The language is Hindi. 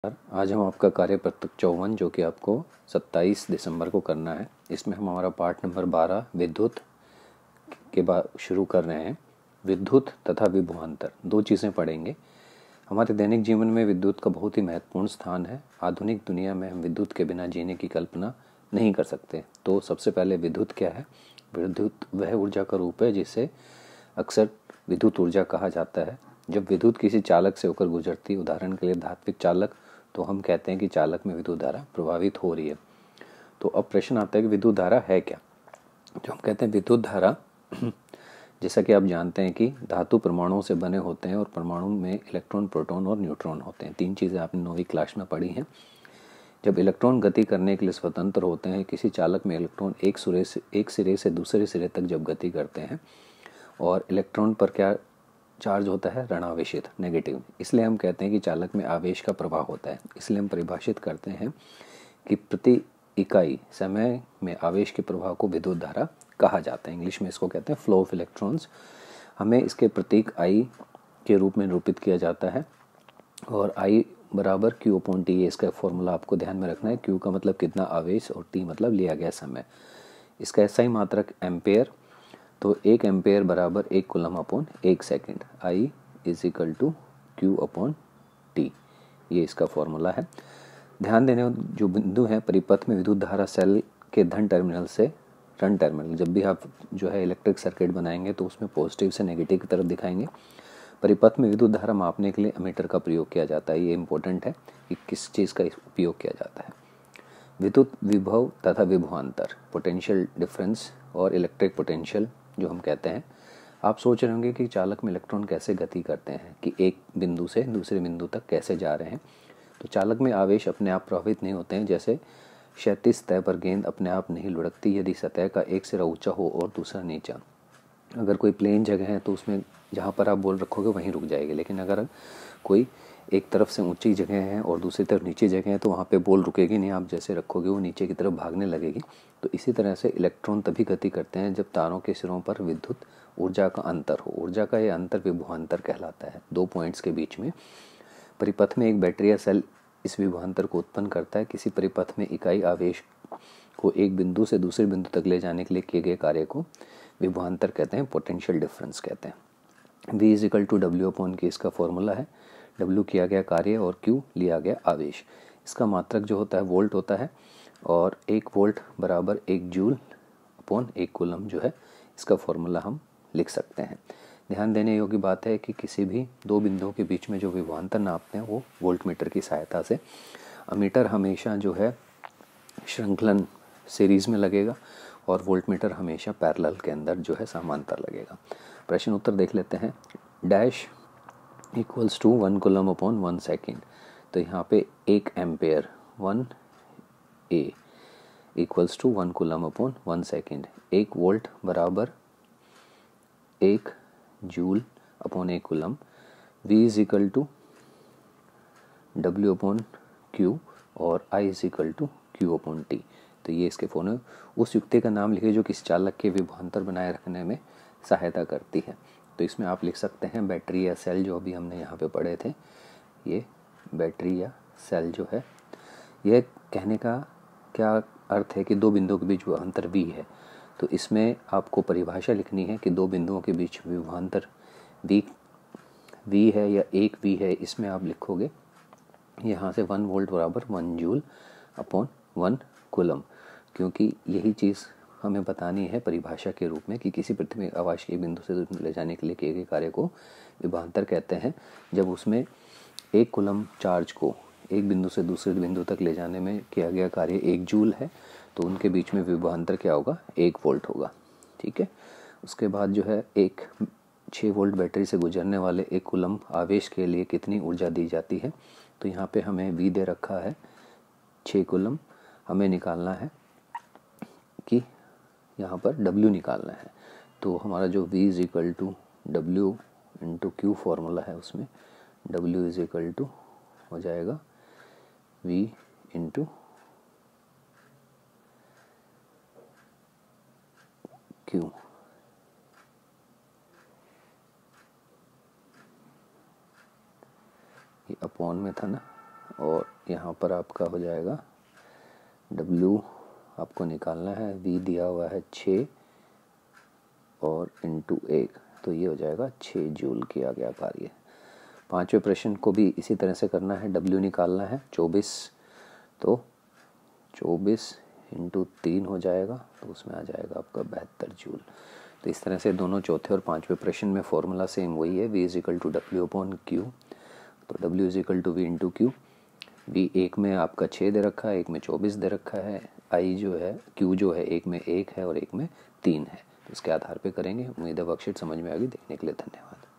आज हम आपका कार्य पत्रक 54 जो कि आपको 27 दिसंबर को करना है, इसमें हम हमारा पार्ट नंबर 12 विद्युत के बाद शुरू कर रहे हैं। विद्युत तथा विभवांतर दो चीज़ें पढ़ेंगे। हमारे दैनिक जीवन में विद्युत का बहुत ही महत्वपूर्ण स्थान है। आधुनिक दुनिया में हम विद्युत के बिना जीने की कल्पना नहीं कर सकते। तो सबसे पहले विद्युत क्या है? विद्युत वह ऊर्जा का रूप है जिसे अक्सर विद्युत ऊर्जा कहा जाता है। जब विद्युत किसी चालक से होकर गुजरती, उदाहरण के लिए धात्विक चालक, तो हम कहते हैं कि चालक में विद्युत धारा प्रवाहित हो रही है। तो अब प्रश्न आता है कि विद्युत धारा है क्या? जो हम कहते हैं विद्युत धारा जैसा कि आप जानते हैं कि धातु परमाणुओं से बने होते हैं और परमाणु में इलेक्ट्रॉन, प्रोटॉन और न्यूट्रॉन होते हैं। तीन चीज़ें आपने 9वीं क्लास में पढ़ी हैं। जब इलेक्ट्रॉन गति करने के लिए स्वतंत्र होते हैं, किसी चालक में इलेक्ट्रॉन एक सिरे से दूसरे सिरे तक जब गति करते हैं और इलेक्ट्रॉन पर क्या चार्ज होता है? ऋणावेशित, नेगेटिव। इसलिए हम कहते हैं कि चालक में आवेश का प्रवाह होता है। इसलिए हम परिभाषित करते हैं कि प्रति इकाई समय में आवेश के प्रवाह को विद्युत धारा कहा जाता है। इंग्लिश में इसको कहते हैं फ्लो ऑफ इलेक्ट्रॉन्स। हमें इसके प्रतीक आई के रूप में निरूपित किया जाता है और आई बराबर क्यू अपॉन टी। इसका फॉर्मूला आपको ध्यान में रखना है। क्यू का मतलब कितना आवेश और टी मतलब लिया गया समय। इसका एसआई मात्रक एम्पेयर। तो 1 एम्पेयर बराबर 1 coulomb upon 1 second. I is equal to Q upon T, ये इसका फॉर्मूला है। ध्यान देने जो बिंदु है परिपथ में विद्युत धारा सेल के धन टर्मिनल से ऋण टर्मिनल, जब भी आप जो है इलेक्ट्रिक सर्किट बनाएंगे तो उसमें पॉजिटिव से नेगेटिव की तरफ दिखाएंगे। परिपथ में विद्युत धारा मापने के लिए एमीटर का प्रयोग किया जाता है। ये इंपॉर्टेंट है कि किस चीज़ का उपयोग किया जाता है। विद्युत विभव तथा विभवांतर, पोटेंशियल डिफरेंस और इलेक्ट्रिक पोटेंशियल जो हम कहते हैं। आप सोच रहे होंगे कि चालक में इलेक्ट्रॉन कैसे गति करते हैं, कि एक बिंदु से दूसरे बिंदु तक कैसे जा रहे हैं। तो चालक में आवेश अपने आप प्रभावित नहीं होते हैं। जैसे क्षैतिज सतह पर गेंद अपने आप नहीं लुढ़कती यदि सतह का एक सिरा ऊंचा हो और दूसरा नीचा। अगर कोई प्लेन जगह है तो उसमें जहाँ पर आप बॉल रखोगे वहीं रुक जाएगी, लेकिन अगर कोई एक तरफ से ऊंची जगह है और दूसरी तरफ नीचे जगह है तो वहाँ पे बॉल रुकेगी नहीं। आप जैसे रखोगे वो नीचे की तरफ भागने लगेगी। तो इसी तरह से इलेक्ट्रॉन तभी गति करते हैं जब तारों के सिरों पर विद्युत ऊर्जा का अंतर हो। ऊर्जा का यह अंतर विभवांतर कहलाता है, दो पॉइंट्स के बीच में। परिपथ में एक बैटरी या सेल इस विभवांतर को उत्पन्न करता है। किसी परिपथ में इकाई आवेश को एक बिंदु से दूसरे बिंदु तक ले जाने के लिए किए गए कार्य को विभवांतर कहते हैं, पोटेंशियल डिफरेंस कहते हैं। V is equal to W upon Q इसका फॉर्मूला है। W किया गया कार्य और Q लिया गया आवेश। इसका मात्रक जो होता है वोल्ट होता है और 1 वोल्ट बराबर 1 जूल अपॉन 1 कूलम जो है इसका फॉर्मूला हम लिख सकते हैं। ध्यान देने योग्य बात है कि किसी भी दो बिंदुओं के बीच में जो विभवांतर नापते हैं वो वोल्ट मीटर की सहायता से। अमीटर हमेशा जो है श्रृंखलन सीरीज में लगेगा और वोल्ट मीटर हमेशा पैरेलल के अंदर जो है समांतर लगेगा। प्रश्न उत्तर देख लेते हैं। Dash equals to 1 coulomb upon 1 second. तो यहाँ पे 1 ampere 1 A equals to 1 coulomb upon 1 second. 1 volt बराबर 1 joule upon 1 coulomb. V is equal to W upon Q और I is equal to Q upon T। तो ये इसके फॉर्मूले। उस युक्ति का नाम लिखिए जो किसी चालक के विभवांतर बनाए रखने में सहायता करती है। तो इसमें आप लिख सकते हैं बैटरी या सेल, जो अभी हमने यहाँ पे पढ़े थे। ये बैटरी या सेल जो है, यह कहने का क्या अर्थ है कि दो बिंदुओं के बीच विभवांतर V है। तो इसमें आपको परिभाषा लिखनी है कि दो बिंदुओं के बीच विभवांतर V है या एक V है। इसमें आप लिखोगे यहाँ से 1 वोल्ट बराबर 1 जूल अपॉन 1 कूलम, क्योंकि यही चीज़ हमें बतानी है परिभाषा के रूप में कि किसी पृथ्वी आवेश के बिंदु से ले जाने के लिए किए गए कार्य को विभवांतर कहते हैं। जब उसमें 1 कूलम चार्ज को एक बिंदु से दूसरे बिंदु तक ले जाने में किया गया कार्य 1 जूल है, तो उनके बीच में विभवांतर क्या होगा? 1 वोल्ट होगा। ठीक है। उसके बाद जो है एक 6 वोल्ट बैटरी से गुजरने वाले 1 कूलम आवेश के लिए कितनी ऊर्जा दी जाती है? तो यहाँ पे हमें V दे रखा है 6 कूलम। हमें निकालना है कि यहाँ पर W निकालना है। तो हमारा जो V is equal to W into Q formula है, उसमें W इज इक्वल टू हो जाएगा V इंटू Q। ये अपॉन में था ना, और यहाँ पर आपका हो जाएगा W आपको निकालना है, V दिया हुआ है 6 और इंटू 1, तो ये हो जाएगा 6 जूल किया गया कार्य। पांचवें प्रश्न को भी इसी तरह से करना है, W निकालना है 24, तो 24 इंटू 3 हो जाएगा, तो उसमें आ जाएगा आपका 72 जूल। तो इस तरह से दोनों चौथे और पांचवें प्रश्न में फॉर्मूला सेम वही है, V is equal to W upon Q। तो W is equal to V into Q। V एक में आपका 6 दे रखा है, एक में 24 दे रखा है, I जो है Q जो है एक में 1 है और एक में 3 है, तो इसके आधार पे करेंगे। उम्मीद है वर्कशीट समझ में आ गई। देखने के लिए धन्यवाद।